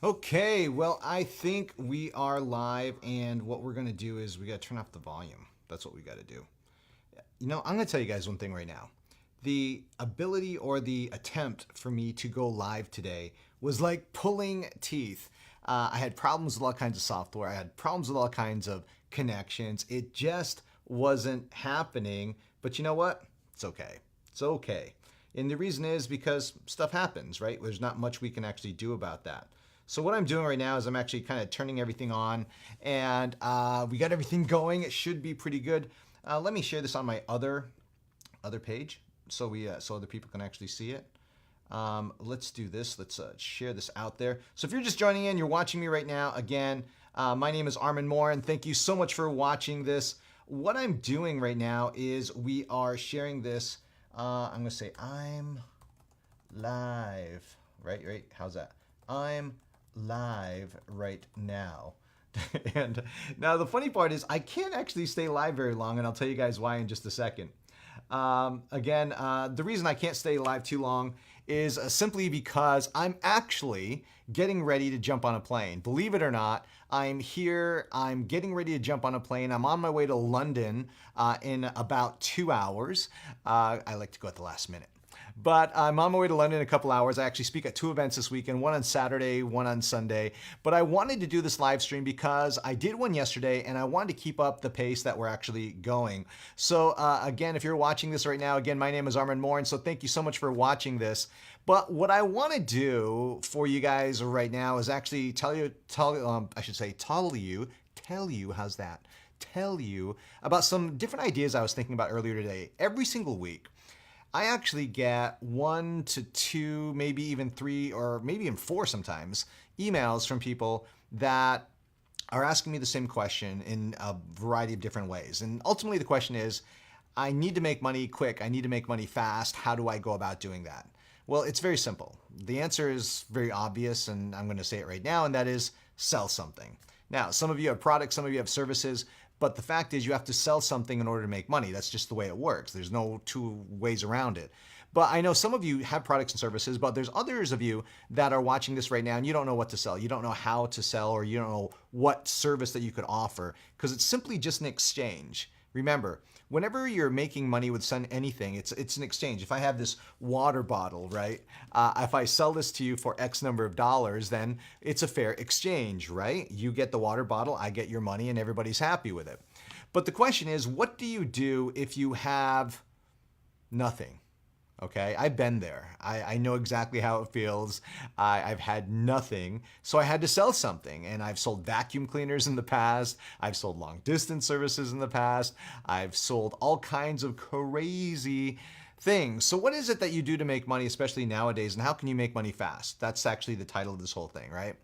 Okay, well, I think we are live, and what we're going to do is we got to turn off the volume. That's what we got to do. I'm going to tell you guys one thing right now. The ability or the attempt for me to go live today was like pulling teeth. I had problems with all kinds of software, I had problems with all kinds of connections. It just wasn't happening. But you know what? It's okay. It's okay. And the reason is because stuff happens, right? There's not much we can actually do about that. So what I'm doing right now is I'm actually kind of turning everything on, and we got everything going. It should be pretty good. Let me share this on my other page so other people can actually see it. Let's do this. Let's share this out there. So if you're just joining in, you're watching me right now. Again, my name is Armin Moore, and thank you so much for watching this. What I'm doing right now is we are sharing this. I'm going to say I'm live. Right? How's that? I'm live right now. And now the funny part is I can't actually stay live very long, and I'll tell you guys why in just a second. The reason I can't stay live too long is simply because I'm actually getting ready to jump on a plane. Believe it or not, I'm here. I'm getting ready to jump on a plane. I'm on my way to London in about 2 hours. I like to go at the last minute. But I'm on my way to London in a couple hours. I actually speak at two events this weekend, one on Saturday, one on Sunday. But I wanted to do this live stream because I did one yesterday and I wanted to keep up the pace that we're actually going. So again, if you're watching this right now, again, my name is Armin Moore, and so thank you so much for watching this. But what I want to do for you guys right now is actually tell you, how's that? Tell you about some different ideas I was thinking about earlier today. Every single week, I actually get 1 to 2, maybe even 3, or maybe even 4 sometimes, emails from people that are asking me the same question in a variety of different ways. And ultimately the question is, I need to make money quick. I need to make money fast. How do I go about doing that? Well, it's very simple. The answer is very obvious, and I'm going to say it right now, and that is sell something. Now, some of you have products, some of you have services, but the fact is you have to sell something in order to make money. That's just the way it works. There's no two ways around it. But I know some of you have products and services, but there's others of you that are watching this right now and you don't know what to sell. You don't know how to sell, or you don't know what service that you could offer, because it's simply just an exchange. Remember, whenever you're making money with anything, it's an exchange. If I have this water bottle, right? If I sell this to you for X number of dollars, then it's a fair exchange, right? You get the water bottle, I get your money, and everybody's happy with it. But the question is, what do you do if you have nothing? Okay, I've been there. I know exactly how it feels. I've had nothing, so I had to sell something. And I've sold vacuum cleaners in the past. I've sold long distance services in the past. I've sold all kinds of crazy things. So what is it that you do to make money, especially nowadays, and how can you make money fast? That's actually the title of this whole thing, right?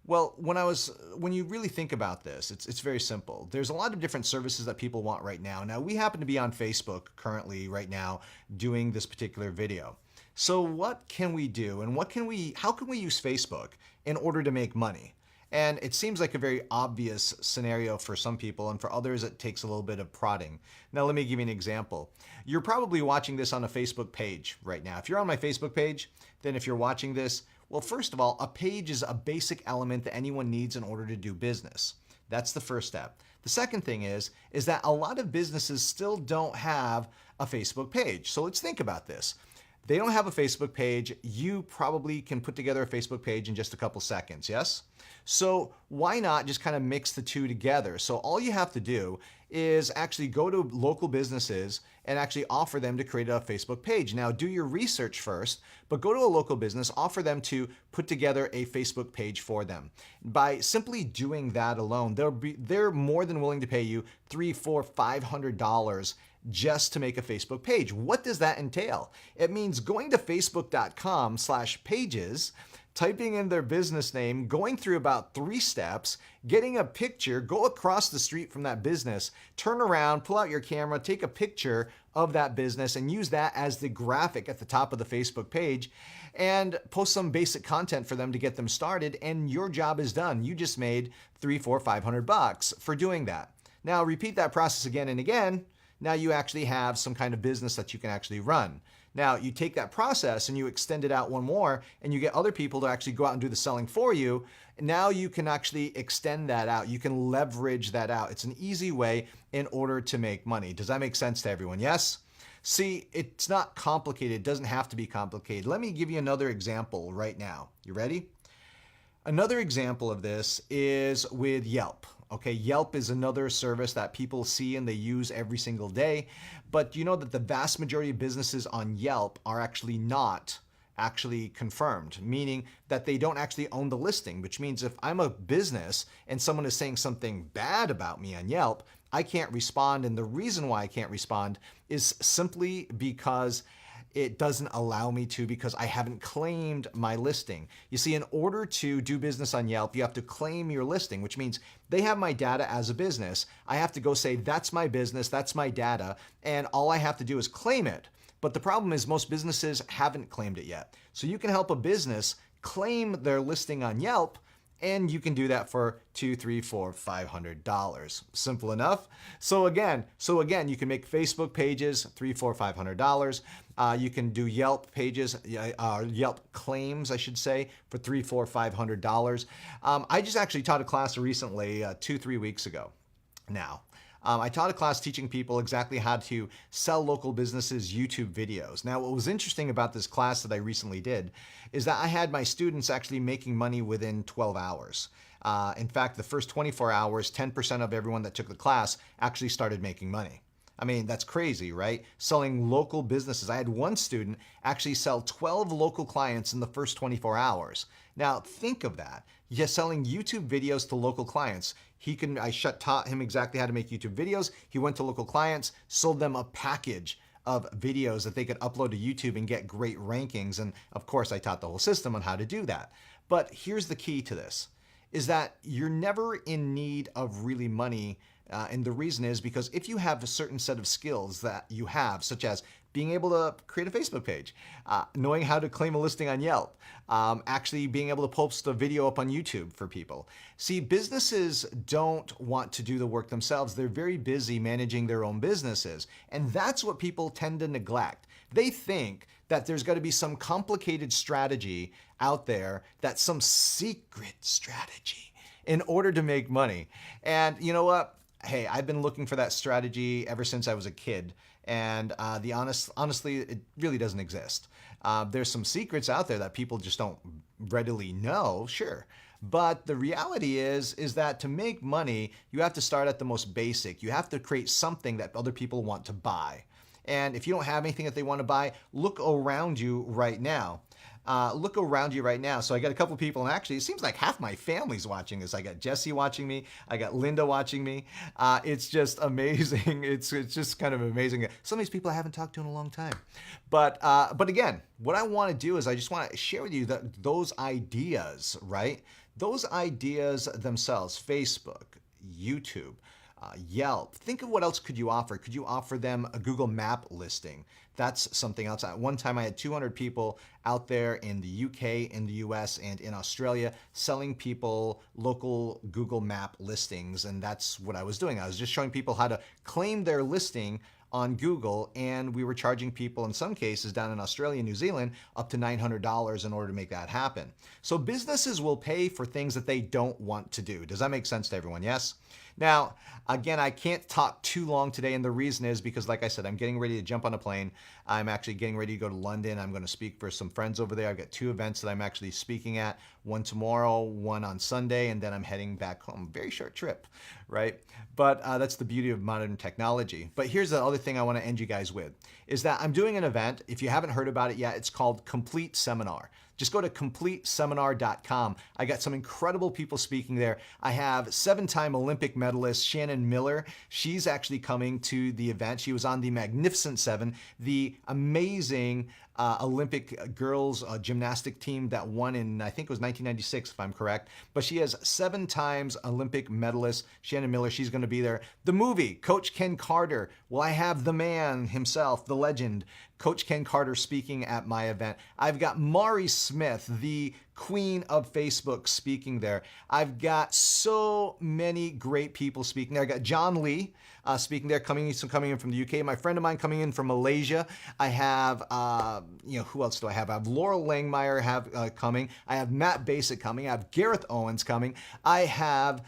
Well, when you really think about this, it's very simple. There's a lot of different services that people want right now. Now, we happen to be on Facebook currently right now doing this particular video. So what can we do, and how can we use Facebook in order to make money? And it seems like a very obvious scenario for some people, and for others it takes a little bit of prodding. Now let me give you an example. You're probably watching this on a Facebook page right now. If you're on my Facebook page, then if you're watching this, well, first of all, a page is a basic element that anyone needs in order to do business. That's the first step. The second thing is that a lot of businesses still don't have a Facebook page. So let's think about this. They don't have a Facebook page. You probably can put together a Facebook page in just a couple seconds, yes? So why not just kind of mix the two together? So all you have to do is actually go to local businesses and actually offer them to create a Facebook page. Now do your research first, but go to a local business, offer them to put together a Facebook page for them. By simply doing that alone, they're more than willing to pay you $300, $400, $500 just to make a Facebook page. What does that entail? It means going to facebook.com/pages, typing in their business name, going through about 3 steps, getting a picture, go across the street from that business, turn around, pull out your camera, take a picture of that business, and use that as the graphic at the top of the Facebook page, and post some basic content for them to get them started, and your job is done. You just made $300, $400, $500 for doing that. Now repeat that process again and again. Now you actually have some kind of business that you can actually run. Now, you take that process and you extend it out one more, and you get other people to actually go out and do the selling for you. Now you can actually extend that out. You can leverage that out. It's an easy way in order to make money. Does that make sense to everyone? Yes? See, it's not complicated. It doesn't have to be complicated. Let me give you another example right now. You ready? Another example of this is with Yelp. Okay, Yelp is another service that people see and they use every single day. But you know that the vast majority of businesses on Yelp are actually not actually confirmed, meaning that they don't actually own the listing, which means if I'm a business and someone is saying something bad about me on Yelp, I can't respond. And the reason why I can't respond is simply because it doesn't allow me to, because I haven't claimed my listing. You see, in order to do business on Yelp, you have to claim your listing, which means they have my data as a business. I have to go say, that's my business, that's my data, and all I have to do is claim it. But the problem is most businesses haven't claimed it yet. So you can help a business claim their listing on Yelp, and you can do that for $200, $300, $400, $500. Simple enough. So again, you can make Facebook pages, $300, $400, $500. You can do Yelp pages, Yelp claims, I should say, for $300, $400, $500. I just actually taught a class recently, 2-3 weeks ago now. I taught a class teaching people exactly how to sell local businesses YouTube videos. Now, what was interesting about this class that I recently did is that I had my students actually making money within 12 hours. In fact, the first 24 hours, 10% of everyone that took the class actually started making money. I mean, that's crazy, right? Selling local businesses. I had one student actually sell 12 local clients in the first 24 hours. Now, think of that. You're selling YouTube videos to local clients. Taught him exactly how to make YouTube videos. He went to local clients, sold them a package of videos that they could upload to YouTube and get great rankings. And of course, I taught the whole system on how to do that. But here's the key to this, is that you're never in need of really money. And the reason is because if you have a certain set of skills that you have, such as being able to create a Facebook page, knowing how to claim a listing on Yelp, actually being able to post a video up on YouTube for people. See, businesses don't want to do the work themselves. They're very busy managing their own businesses. And that's what people tend to neglect. They think that there's got to be some complicated strategy out there, that's some secret strategy in order to make money. And you know what? Hey, I've been looking for that strategy ever since I was a kid. And honestly, it really doesn't exist. There's some secrets out there that people just don't readily know, sure. But the reality is that to make money, you have to start at the most basic. You have to create something that other people want to buy. And if you don't have anything that they want to buy, look around you right now. So I got a couple people, and actually it seems like half my family's watching this. I got Jesse watching me. I got Linda watching me. It's just amazing. It's just kind of amazing. Some of these people I haven't talked to in a long time. But again, what I want to do is I just want to share with you those ideas, right? Those ideas themselves, Facebook, YouTube, Yelp. Think of what else could you offer. Could you offer them a Google Map listing? That's something else. At one time, I had 200 people out there in the UK, in the US, and in Australia selling people local Google Map listings. And that's what I was doing. I was just showing people how to claim their listing on Google, and we were charging people in some cases down in Australia and New Zealand up to $900 in order to make that happen. So businesses will pay for things that they don't want to do. Does that make sense to everyone? Yes? Now, again, I can't talk too long today, and the reason is because, like I said, I'm getting ready to jump on a plane. I'm actually getting ready to go to London. I'm going to speak for some friends over there. I've got 2 events that I'm actually speaking at, one tomorrow, one on Sunday, and then I'm heading back home. Very short trip, right? But that's the beauty of modern technology. But here's the other thing I want to end you guys with, is that I'm doing an event. If you haven't heard about it yet, it's called Complete Seminar. Just go to CompleteSeminar.com. I got some incredible people speaking there. I have 7-time Olympic medalist Shannon Miller. She's actually coming to the event. She was on the Magnificent Seven, the amazing Olympic girls gymnastic team that won in, I think it was 1996, if I'm correct. But she has 7 times Olympic medalist Shannon Miller. She's going to be there. The movie, Coach Ken Carter. Well, I have the man himself, the legend, Coach Ken Carter speaking at my event. I've got Mari Smith, the queen of Facebook, speaking there. I've got so many great people speaking there. I got John Lee speaking there, coming in from the UK. My friend of mine coming in from Malaysia. I have, who else do I have? I have Laurel Langmeyer coming. I have Matt Basic coming. I have Gareth Owens coming. I have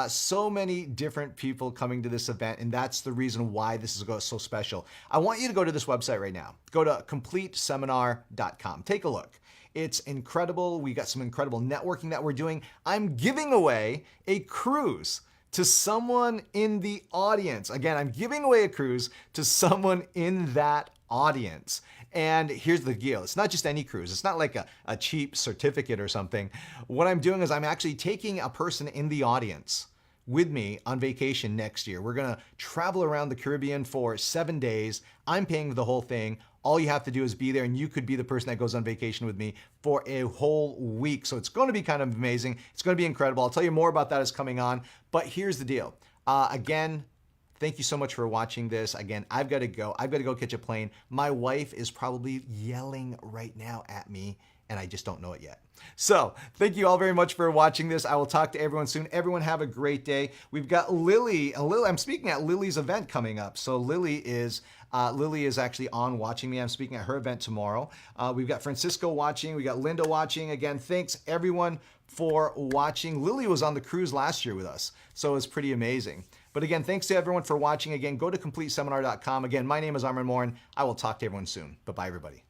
so many different people coming to this event, and that's the reason why this is so special. I want you to go to this website right now. Go to CompleteSeminar.com. Take a look. It's incredible. We got some incredible networking that we're doing. I'm giving away a cruise to someone in the audience. Again, I'm giving away a cruise to someone in that audience. And here's the deal. It's not just any cruise. It's not like a cheap certificate or something. What I'm doing is I'm actually taking a person in the audience with me on vacation next year. We're going to travel around the Caribbean for 7 days. I'm paying for the whole thing. All you have to do is be there, and you could be the person that goes on vacation with me for a whole week. So it's going to be kind of amazing. It's going to be incredible. I'll tell you more about that as coming on. But here's the deal. Again, thank you so much for watching this. Again, I've got to go. I've got to go catch a plane. My wife is probably yelling right now at me, and I just don't know it yet. So thank you all very much for watching this. I will talk to everyone soon. Everyone have a great day. We've got Lily. I'm speaking at Lily's event coming up. So Lily is actually on watching me. I'm speaking at her event tomorrow. We've got Francisco watching. We got Linda watching. Again, thanks everyone for watching. Lily was on the cruise last year with us, so it's pretty amazing. But again, thanks to everyone for watching. Again, go to CompleteSeminar.com. Again, my name is Armin Morin. I will talk to everyone soon. Bye-bye, everybody.